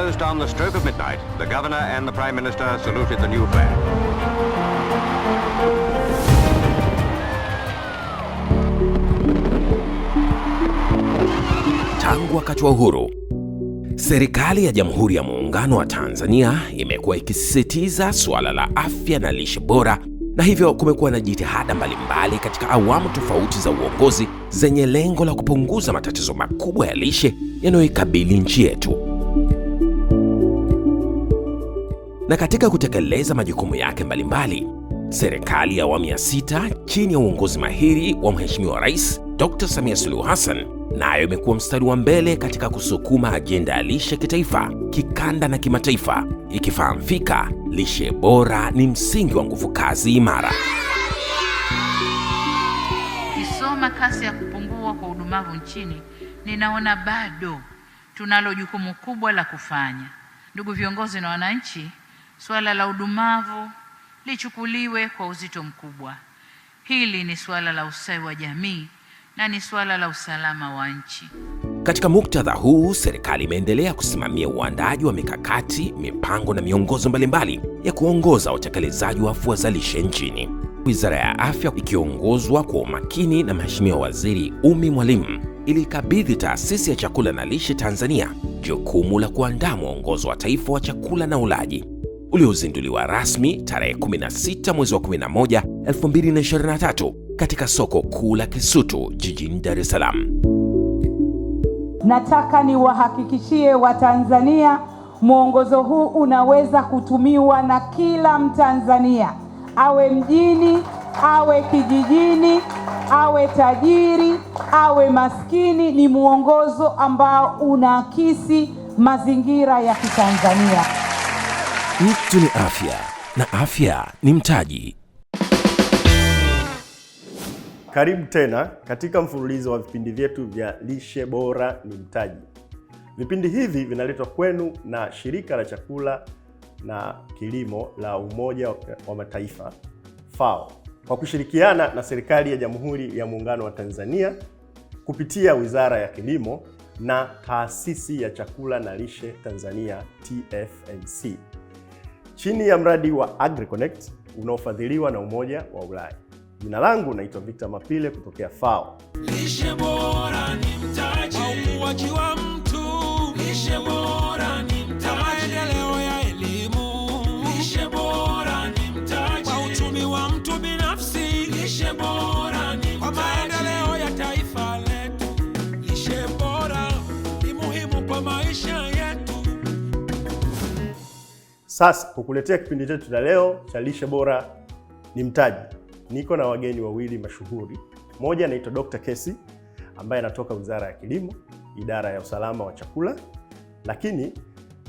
almost on the stroke of midnight, the governor and the prime minister saluted the new flag. Tangu wakati wa uhuru, serikali ya Jamhuri ya Muungano wa Tanzania imekuwa ikisisitiza suala la afya na lishe bora, na hivyo kumekuwa na jitihada mbalimbali katika awamu tofauti za uongozi zenye lengo la kupunguza matatizo makubwa ya lishe yanayoikabili nchi yetu. Na katika kutekeleza majukumu yake mbalimbali, serikali ya awamu ya 6 chini ya uongozi mahiri wa Mheshimiwa Rais Dr. Samia Suluhu Hassan nayo imekuwa mstari wa mbele katika kusukuma ajenda ya lishe kitaifa, kikanda na kimataifa, ikifahamu fika lishe bora ni msingi wa nguvu kazi imara. Kisoma kasi ya kupungua kwa udumavu nchini, ninaona bado tunalo jukumu kubwa la kufanya. Ndugu viongozi na wananchi, swala la udumavu lichukuliwe kwa uzito mkubwa. Hili ni swala la ustawi wa jamii na ni swala la usalama wa nchi. Katika muktadha huu, serikali imeendelea kusimamia uandaaji wa mikakati, mipango na miongozo mbalimbali ya kuongoza utekelezaji wa afua za lishe nchini. Wizara ya Afya ikiongozwa kwa umakini na Mheshimiwa Waziri Ummy Mwalimu ilikabidhi Taasisi ya Chakula na Lishe Tanzania jukumu la kuandaa mwongozo wa taifa wa chakula na ulaji uliozinduliwa rasmi tarehe 16 mwezi wa 11 2023 katika soko kuu la Kisutu jijini Dar es Salaam. Nataka niwahakikishie Watanzania mwongozo huu unaweza kutumiwa na kila Mtanzania, awe mjini, awe kijijini, awe tajiri, awe maskini. Ni mwongozo ambao unaakisi mazingira ya Kitanzania. Mtu ni afya na afya ni mtaji. Karibu tena katika mfululizo wa vipindi vyetu vya Lishe Bora ni Mtaji. Vipindi hivi vinaletwa kwenu na Shirika la Chakula na Kilimo la Umoja wa Mataifa, FAO, kwa kushirikiana na Serikali ya Jamhuri ya Muungano wa Tanzania kupitia Wizara ya Kilimo na Taasisi ya Chakula na Lishe Tanzania, TFNC, chini ya mradi wa AgriConnect unaofadhiliwa na Umoja wa Ulaya. Jina langu naitwa Victor Mapile kutokea FAO. Lishe bora ni mtaji, ukuaji wa mtu. Lishe bora ni mtaji, maendeleo ya elimu. Lishe bora ni mtaji, kwa uchumi wa mtu binafsi. Lishe bora ni mtaji, kwa maendeleo ya taifa letu. Lishe bora ni muhimu kwa maisha yetu. Sasa kukuletea kipindi chetu cha leo cha Lishe Bora ni Mtaji, niko na wageni wawili mashuhuri. Mmoja anaitwa Dr. Kesi ambaye anatoka Wizara ya Kilimo, Idara ya Usalama wa Chakula, lakini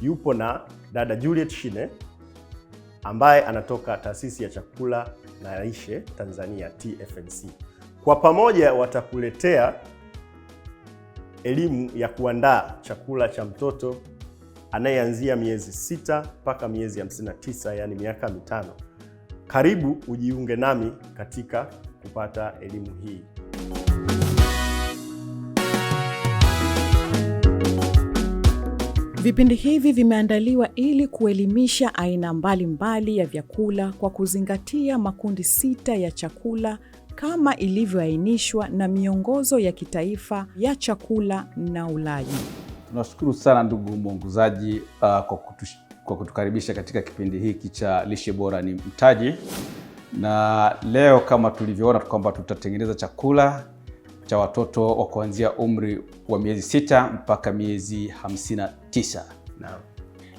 yupo na dada Juliet Shine ambaye anatoka Taasisi ya Chakula na Lishe Tanzania, TFNC. Kwa pamoja watakuletea elimu ya kuandaa chakula cha mtoto anayeanzia miezi 6 mpaka miezi 59, yani miaka 5. Karibu ujiunge nami katika kupata elimu hii. Vipindi hivi vimeandaliwa ili kuelimisha aina mbalimbali ya vyakula kwa kuzingatia makundi 6 ya chakula kama ilivyoainishwa na miongozo ya kitaifa ya chakula na ulaji. Tunashukuru sana ndugu mwongozaji kwa kutukaribisha katika kipindi hiki cha Lishe Bora ni Mtaji. Na leo kama tulivyoona kwamba tutatengeneza chakula cha watoto wa kuanzia umri wa miezi 6 mpaka miezi 59. Naam.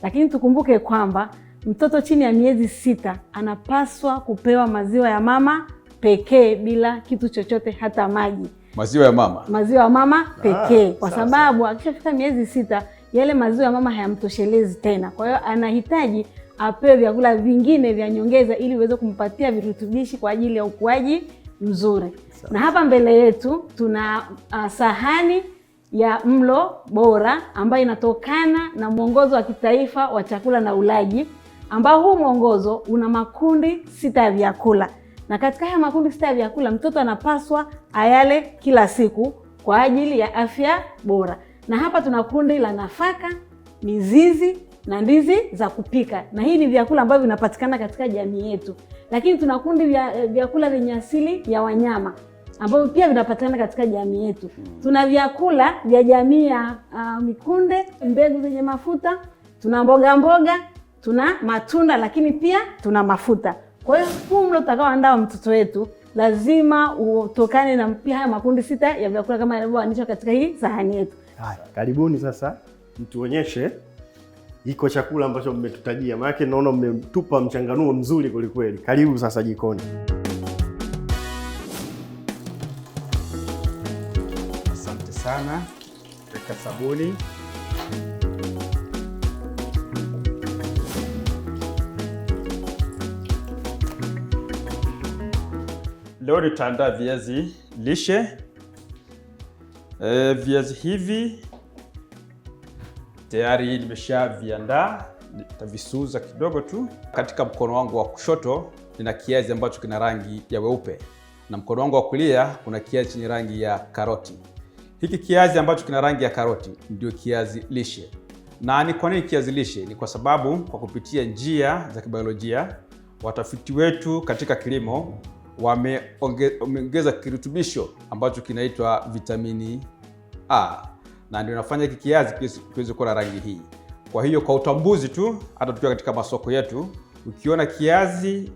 Lakini tukumbuke kwamba mtoto chini ya miezi 6 anapaswa kupewa maziwa ya mama pekee bila kitu chochote, hata maji. Maziwa ya mama? Maziwa ya mama pekee. Kwa sababu akishafika miezi 6 yale maziwa ya mama hayamtoshelezi tena. Kwa hiyo anahitaji apewe vyakula vingine vya nyongeza ili uweze kumpatia virutubishi kwa ajili ya ukuaji mzuri. Na hapa mbele yetu tuna sahani ya mlo bora ambayo inatokana na mwongozo wa kitaifa wa chakula na ulaji, ambao huu mwongozo una makundi 6 ya vyakula. Na katika haya makundi 6 ya vyakula mtoto anapaswa ayale kila siku kwa ajili ya afya bora. Na hapa tuna kundi la nafaka, mizizi, na ndizi za kupika, na hii ni vyakula ambavyo vinapatikana katika jamii yetu. Lakini tuna kundi vya vyakula vyenye asili ya wanyama ambavyo pia vinapatikana katika jamii yetu. Tuna vyakula vya jamii ya mikunde, mbegu zenye mafuta, tuna mboga, tuna matunda, lakini pia tuna mafuta. Kwa hiyo huu mlo utakaoandaa mtoto wetu lazima utokane na pia haya makundi 6 ya vyakula kama yanavyoainishwa katika hii sahani yetu. Haya, karibuni sasa mtuonyeshe iko chakula ambacho mmetutajia. Maana naona mmetupa mchanganuo mzuri kweli. Karibu sasa jikoni. Asante sana. Weka sabuni. Leo nitaandaa viazi lishe. Viazi hivi tayari nimeshaviandaa, nitavisuuza kidogo tu. Katika mkono wangu wa kushoto nina kiazi ambacho kina rangi ya weupe, na mkono wangu wa kulia kuna kiazi chenye rangi ya karoti. Hiki kiazi ambacho kina rangi ya karoti ndio kiazi lishe. Na ni kwa nini kiazi lishe? Ni kwa sababu kwa kupitia njia za kibiolojia watafiti wetu katika kilimo wameongeza kirutubisho ambacho kinaitwa vitamini A, na ndio inafanya hiki kiazi kiweze kuwa na rangi hii. Kwa hiyo kwa utambuzi tu, hata tukiwa katika masoko yetu, ukiona kiazi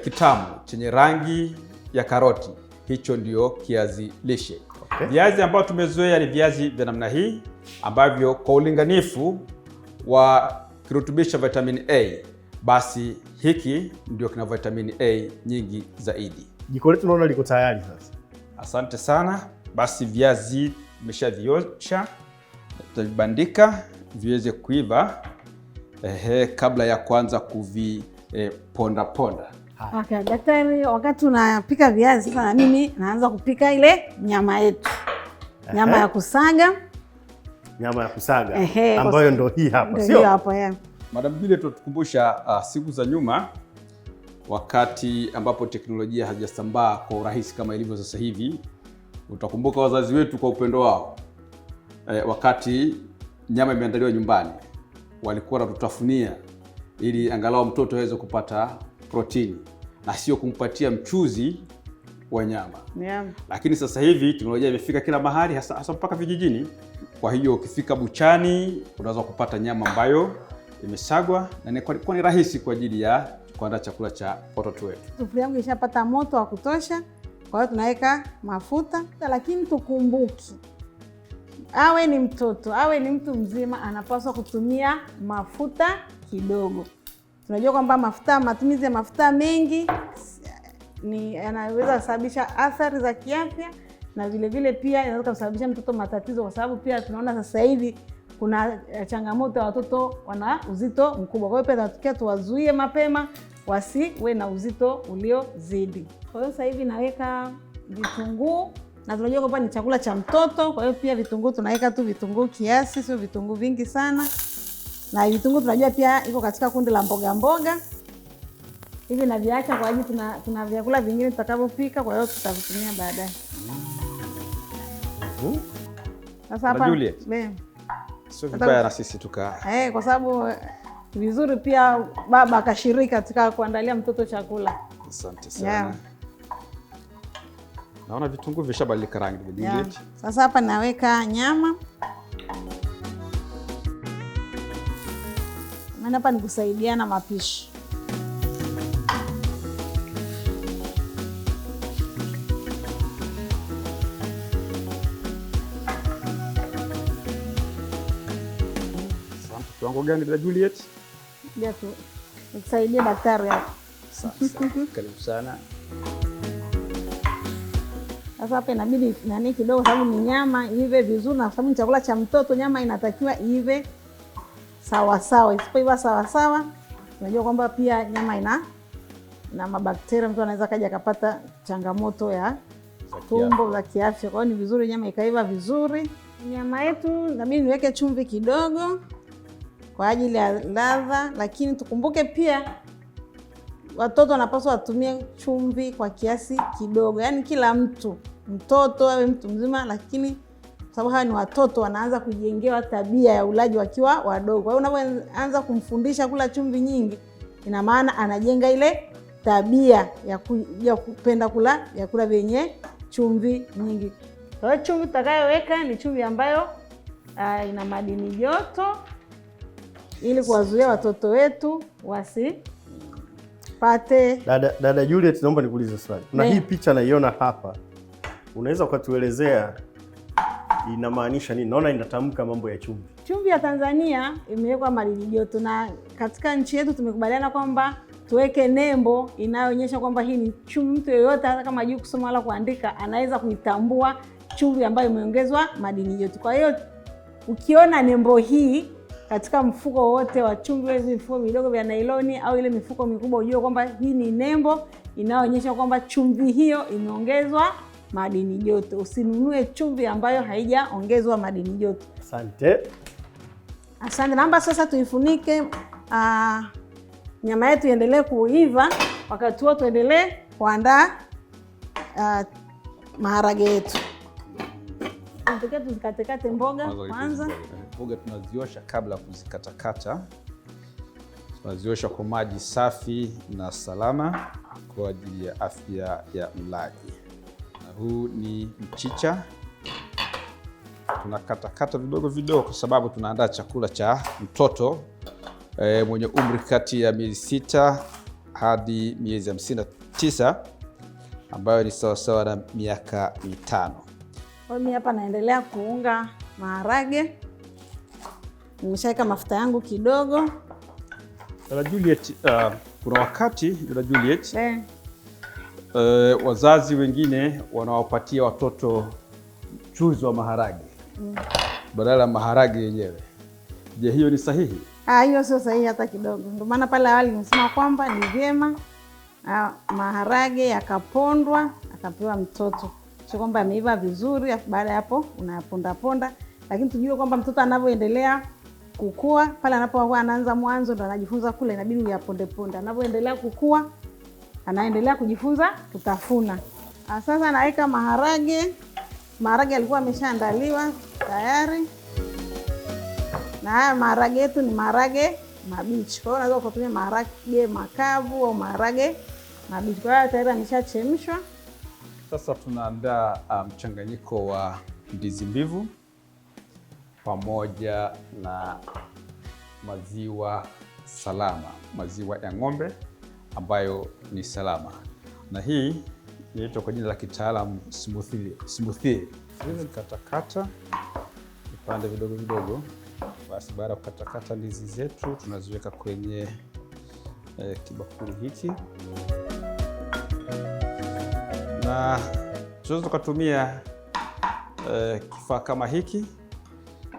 kitamu chenye rangi ya karoti, hicho ndio kiazi lishe. Okay. Viazi ambavyo tumezoea ni viazi vya namna hii ambavyo kwa ulinganifu wa kirutubisho vitamini A, basi hiki ndio kina vitamini A nyingi zaidi. Jiko letu naona liko tayari sasa. Asante sana. Basi viazi nimeshaviosha, tutavibandika viweze kuiva kabla ya kuanza kuviponda. Okay, daktari, wakati unapika viazi sasa na mimi naanza kupika ile nyama yetu. Nyama ya kusaga. Nyama ya kusaga ambayo ndio hii hapa, sio? Ndio hapo ya. Madam Juliet, tutukumbusha siku za nyuma wakati ambapo teknolojia haijasambaa kwa urahisi kama ilivyo sasa hivi. Utakumbuka wazazi wetu kwa upendo wao, wakati nyama imeandaliwa nyumbani, walikuwa wanatutafunia ili angalau mtoto aweze kupata protini na sio kumpatia mchuzi wa nyama. Yeah. Lakini sasa hivi teknolojia imefika kila mahali, hasa mpaka vijijini. Kwa hiyo ukifika buchani unaweza kupata nyama ambayo imesagwa na ni rahisi kwa ajili ya kuandaa chakula cha watoto wetu. Sufuria yangu ishapata moto wa kutosha, kwa hiyo tunaweka mafuta, lakini tukumbuki, awe ni mtoto awe ni mtu mzima anapaswa kutumia mafuta kidogo. Tunajua kwamba matumizi ya mafuta mengi yanaweza kusababisha athari za kiafya, na vile pia inaweza kusababisha mtoto matatizo, kwa sababu pia tunaona sasa hivi kuna changamoto ya watoto wana uzito mkubwa. Kwa hiyo pia tunatakiwa tuwazuie mapema wasiwe na uzito uliozidi. Kwa hiyo sasa hivi naweka vitunguu, na tunajua kwamba ni chakula cha mtoto, kwa hiyo pia vitunguu tunaweka tu vitunguu kiasi, sio vitunguu vingi sana. Na vitunguu tunajua pia iko katika kundi la mboga. Hivi na viacha kwa ajili tuna vyakula vingine tutakavyopika, kwa hiyo tutavitumia baadaye. Sasa hapa sio vibaya na sisi tukaa. Kwa sababu vizuri pia baba akashiriki katika kuandalia mtoto chakula. Asante sana. Yeah. Naona vitunguu vishabadilika rangi. Yeah. Sasa hapa naweka nyama. Maana hapa ni kusaidiana mapishi. Kiwango gani dada Juliet? Ndio tu. Nisaidie daktari hapo. Sasa karibu sana. Sasa hapa inabidi kidogo, sababu ni nyama iive vizuri, na sababu ni chakula cha mtoto, nyama inatakiwa iive sawa sawa. Isipoiva sawa sawa, unajua kwamba pia nyama ina mabakteria, mtu anaweza kaja akapata changamoto ya tumbo za kiafya. Kwa hiyo ni vizuri nyama ikaiva vizuri. Nyama yetu inabidi niweke chumvi kidogo kwa ajili ya ladha, lakini tukumbuke pia watoto wanapaswa watumie chumvi kwa kiasi kidogo. Yaani kila mtu, mtoto awe mtu mzima, lakini kwa sababu hawa ni watoto, wanaanza kujengewa tabia ya ulaji wakiwa wadogo. Kwa hiyo unapoanza kumfundisha kula chumvi nyingi, ina maana anajenga ile tabia ya kupenda kula vyakula vyenye chumvi nyingi. Kwa hiyo chumvi tutakayoweka ni chumvi ambayo ina madini joto, ili kuwazuia watoto wetu wasipate. Dada Juliet, naomba nikuulize swali. Kuna hii picha naiona hapa, unaweza ukatuelezea inamaanisha nini? Naona inatamka mambo ya chumvi. Chumvi ya Tanzania imewekwa madini joto, na katika nchi yetu tumekubaliana kwamba tuweke nembo inayoonyesha kwamba hii ni chumvi. Mtu yeyote hata kama hajui kusoma wala kuandika anaweza kuitambua chumvi ambayo imeongezwa madini joto. Kwa hiyo ukiona nembo hii katika mfuko wote wa chumvi, hizo mifuko midogo vya nailoni au ile mifuko mikubwa, ujue kwamba hii ni nembo inayoonyesha kwamba chumvi hiyo imeongezwa madini joto. Usinunue chumvi ambayo haijaongezwa madini joto. Asante. Naomba sasa tuifunike nyama yetu iendelee kuiva. Wakati huo tuendelee kuandaa maharage yetu. Tunataka tuzikatekate mboga kwanza. Mboga tunaziosha kabla ya kuzikatakata. Tunaziosha kwa maji safi na salama kwa ajili ya afya ya mlaji. Na huu ni mchicha. Tunakatakata vidogo vidogo kwa sababu tunaandaa chakula cha mtoto mwenye umri kati ya miezi 6 hadi miezi 59, ambayo ni sawasawa na miaka 5. Kwa mimi hapa naendelea kuunga maharage. Nimeshaweka mafuta yangu kidogo. Dada Juliet, kuna wakati Dada Juliet, wazazi wengine wanawapatia watoto mchuzi wa maharage badala ya maharage yenyewe. Je, hiyo ni sahihi? Hiyo sio sahihi hata kidogo. Ndio maana pale awali nimesema kwamba ni vyema maharage yakapondwa akapewa mtoto, sio kwamba yameiva vizuri baada ya hapo unayaponda ponda. Lakini tujue kwamba mtoto anavyoendelea kukua, pale anapokuwa anaanza mwanzo ndo anajifunza kula, inabidi uyaponde ponda. Anavyoendelea kukua anaendelea kujifunza kutafuna. Sasa naweka maharage. Maharage yalikuwa yameshaandaliwa tayari. Na haya maharage yetu ni maharage mabichi. Kwa hiyo unaweza kutumia maharage makavu au maharage mabichi. Kwa hiyo tayari yameshachemshwa. Sasa tunaandaa mchanganyiko wa ndizi mbivu pamoja na maziwa salama, maziwa ya ng'ombe ambayo ni salama. Na hii inaitwa kwa jina la kitaalamu smoothie. Katakata vipande vidogo vidogo. Basi baada ya kukatakata ndizi zetu tunaziweka kwenye kibakuli hiki, na tunaweza tukatumia kifaa kama hiki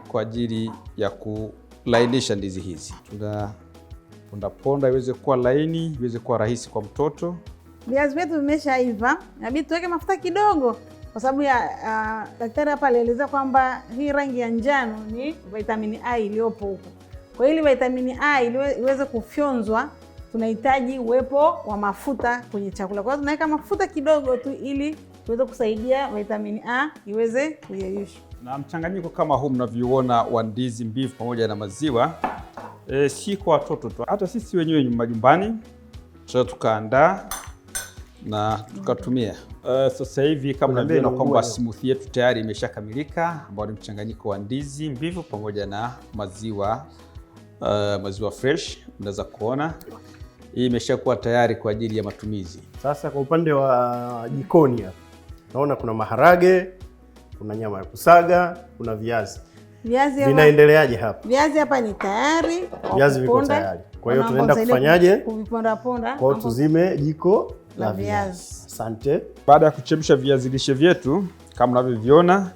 kwa ajili ya kulainisha ndizi hizi. Tuna ponda iweze kuwa laini, iweze kuwa rahisi kwa mtoto. Viazi vyetu vimeshaiva, inabidi tuweke mafuta kidogo kwa sababu ya daktari hapa alielezea kwamba hii rangi ya njano ni vitamini A iliyopo huko. Kwa hiyo ili vitamini A iweze kufyonzwa, tunahitaji uwepo wa mafuta kwenye chakula. Kwa hiyo tunaweka mafuta kidogo tu ili tuweze kusaidia vitamini A iweze kuyeyushwa. Na mchanganyiko kama huu mnavyoona wa ndizi mbivu pamoja na maziwa, si kwa watoto tu, hata sisi wenyewe majumbani tunaweza tukaandaa na tukatumia. Sasa hivi kama unavyoona kwamba smoothie yetu tayari imeshakamilika, ambao ni mchanganyiko wa ndizi mbivu pamoja na maziwa fresh. Unaweza kuona hii imeshakuwa tayari kwa ajili ya matumizi. Sasa kwa upande wa jikoni hapa naona kuna maharage, kuna nyama ya kusaga, kuna viazi. Vinaendeleaje hapa? Viazi hapa ni tayari. Viazi viko tayari. Kwa hiyo tunaenda kufanyaje? Kuviponda ponda. Kwa hiyo tuzime jiko la viazi. Asante. Baada ya kuchemsha viazi lishe vyetu kama unavyoviona,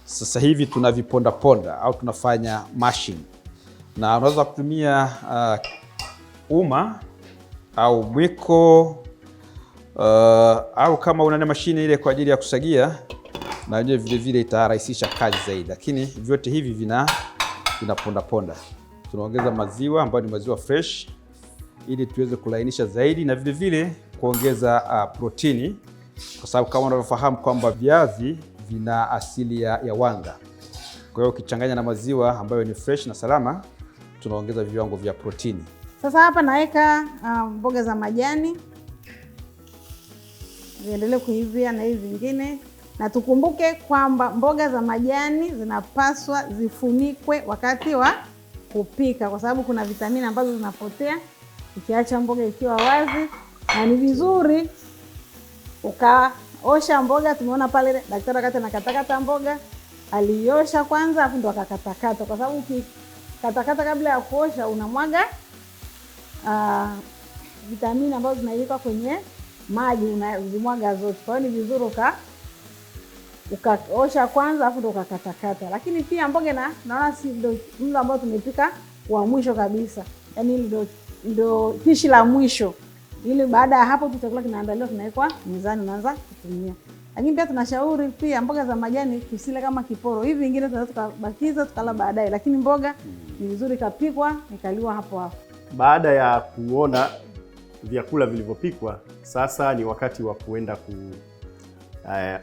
sasa hivi tunaviponda ponda au tunafanya mashing. Na unaweza kutumia uma au mwiko au kama una mashine ile kwa ajili ya kusagia, na yenyewe vile vile itarahisisha kazi zaidi. Lakini vyote hivi vinaponda ponda. Tunaongeza maziwa ambayo ni maziwa fresh ili tuweze kulainisha zaidi, na vile vile kuongeza protini, kwa sababu kama unavyofahamu kwamba viazi vina asili ya wanga. Kwa hiyo ukichanganya na maziwa ambayo ni fresh na salama, tunaongeza viwango vya protini. Sasa hapa naweka mboga za majani ziendelee kuivia na hivi vingine, na tukumbuke kwamba mboga za majani zinapaswa zifunikwe wakati wa kupika, kwa sababu kuna vitamini ambazo zinapotea ukiacha mboga ikiwa wazi. Na ni vizuri ukaosha mboga. Tumeona pale daktari wakati anakatakata mboga aliosha kwanza afu ndo akakatakata, kwa sababu ukikatakata kabla ya kuosha unamwaga vitamini ambazo zinailika kwenye maji, unazimwaga zote. Kwa hiyo ni vizuri ukaosha kwanza afu ndo ukakatakata. Lakini pia mboga naona si ndo mlo ambao tumepika wa mwisho kabisa, yaani ndo pishi la mwisho, ili baada ya hapo chakula kinaandaliwa kinawekwa mezani unaanza kutumia. Lakini pia tunashauri pia mboga za majani tusile kama kiporo. Hivi vingine tunaweza tukabakiza tukala baadaye, lakini mboga ni vizuri kapikwa ikaliwa hapo hapo. Baada ya kuona vyakula vilivyopikwa, sasa ni wakati wa kuenda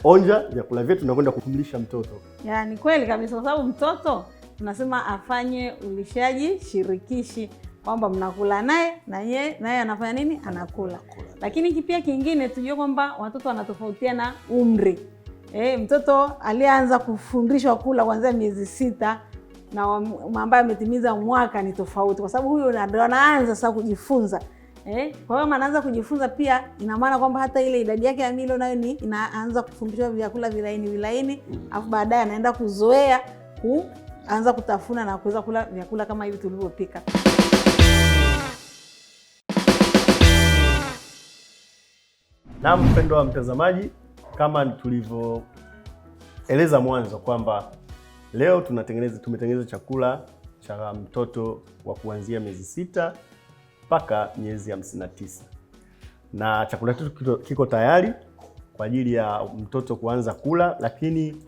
onja vyakula vyetu na kwenda kumlisha mtoto. Yaani kweli kabisa, kwa sababu mtoto tunasema afanye ulishaji shirikishi, kwamba mnakula naye na yeye anafanya nini? Anakula. Lakini pia kingine tujue kwamba watoto wanatofautiana umri. Mtoto aliyeanza kufundishwa kula kuanzia miezi 6 na ambaye ametimiza mwaka ni tofauti, kwa sababu huyo ndio anaanza sasa kujifunza. Kwa hiyo anaanza kujifunza pia, ina maana kwamba hata ile idadi yake ya milo nayo ni inaanza kufundishwa vyakula vilaini, afu baadaye anaenda kuzoea kuanza kutafuna na kuweza kula vyakula kama hivi tulivyopika. Na mpendwa wa mtazamaji, kama tulivyoeleza mwanzo kwamba leo tumetengeneza chakula cha mtoto wa kuanzia miezi 6 mpaka miezi 59. Na chakula chetu kiko tayari kwa ajili ya mtoto kuanza kula, lakini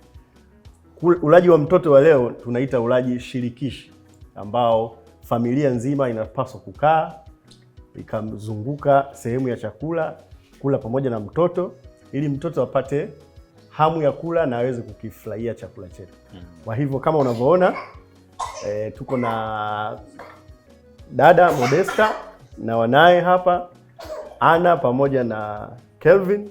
ulaji wa mtoto wa leo tunaita ulaji shirikishi, ambao familia nzima inapaswa kukaa ikamzunguka sehemu ya chakula kula pamoja na mtoto, ili mtoto apate hamu ya kula na aweze kukifurahia chakula chetu. Kwa hivyo kama unavyoona tuko na dada Modesta na wanaye hapa Ana pamoja na Kelvin,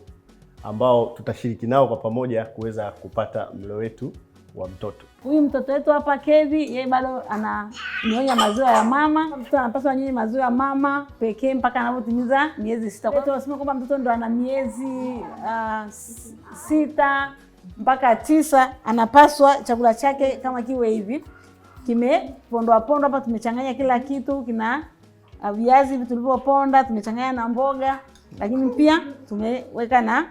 ambao tutashiriki nao kwa pamoja kuweza kupata mlo wetu wa mtoto. Huyu mtoto wetu hapa Kevi, yeye bado ananyonya maziwa ya mama. Mtoto anapaswa anyonye maziwa ya mama pekee mpaka anapotimiza miezi 6. Kwa hiyo tunasema kwamba mtoto ndo ana miezi 6 mpaka 9, anapaswa chakula chake kama kiwe hivi, kimepondwa hapa, tumechanganya kila kitu, kina viazi hivi tulivyoponda, tumechanganya na mboga, lakini pia tumeweka na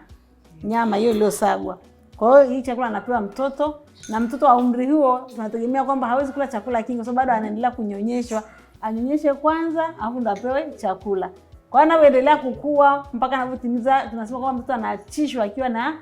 nyama hiyo iliyosagwa. Kwa hiyo hii chakula anapewa mtoto, na mtoto wa umri huo tunategemea kwamba hawezi kula chakula kingi, kwa sababu bado anaendelea kunyonyeshwa. Anyonyeshe kwanza afu ndo apewe chakula. Kwa hiyo anaendelea kukua mpaka anapotimiza, tunasema kwamba mtoto anaachishwa akiwa na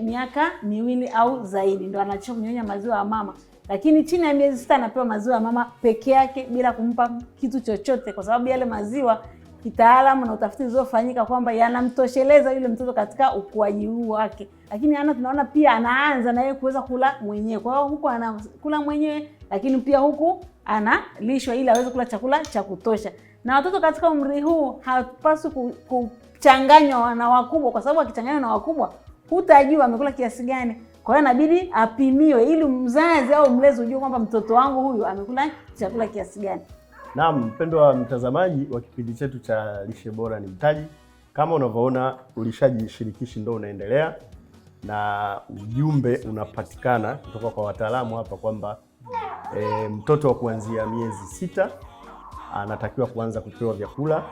miaka 2 au zaidi, ndo anaachishwa kunyonya maziwa ya mama. Lakini chini ya miezi 6 anapewa maziwa ya mama peke yake bila kumpa kitu chochote, kwa sababu yale maziwa kitaalamu na utafiti uliofanyika kwamba yanamtosheleza yule mtoto katika ukuaji wake. Lakini tunaona pia anaanza na yeye kuweza kula mwenyewe. Kwa hiyo huko anakula mwenyewe, lakini pia huku analishwa ili aweze kula chakula cha kutosha. Na watoto katika umri huu hawapaswi kuchanganywa na wakubwa, kwa sababu akichanganywa na wakubwa hutajua amekula kiasi gani. Kwa hiyo inabidi apimiwe ili mzazi au mlezi ujue kwamba mtoto wangu huyu amekula chakula kiasi gani. Naam, mpendwa wa mtazamaji wa kipindi chetu cha Lishe Bora ni Mtaji, kama unavyoona ulishaji shirikishi ndio unaendelea, na ujumbe unapatikana kutoka kwa wataalamu hapa kwamba mtoto wa kuanzia miezi 6 anatakiwa kuanza kupewa vyakula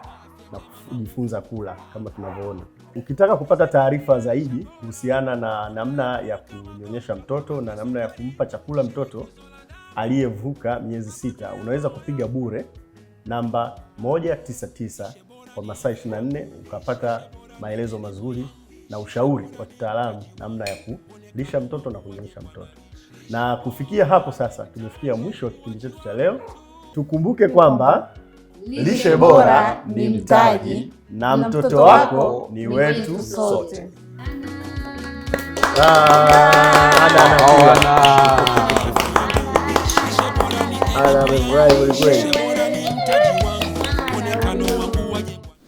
na kujifunza kula kama tunavyoona. Ukitaka kupata taarifa zaidi kuhusiana na namna ya kunyonyesha mtoto na namna ya kumpa chakula mtoto aliyevuka miezi 6, unaweza kupiga bure namba 199 kwa masaa 24 ukapata maelezo mazuri na ushauri wa kitaalamu namna ya kulisha mtoto na kunyonyesha mtoto. Na kufikia hapo sasa tumefikia mwisho wa kipindi chetu cha leo. Tukumbuke kwamba lishe bora ni mtaji na mtoto wako ni wetu sote.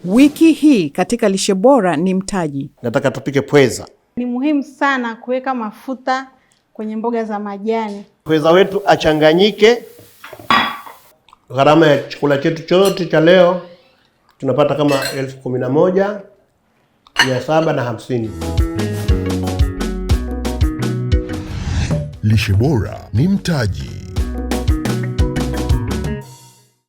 Wiki hii katika Lishe Bora ni Mtaji. Nataka tupike pweza. Ni muhimu sana kuweka mafuta kwenye mboga za majani. Pweza wetu achanganyike. Gharama ya chakula chetu chote cha leo tunapata kama 11,750. Lishe Bora ni Mtaji.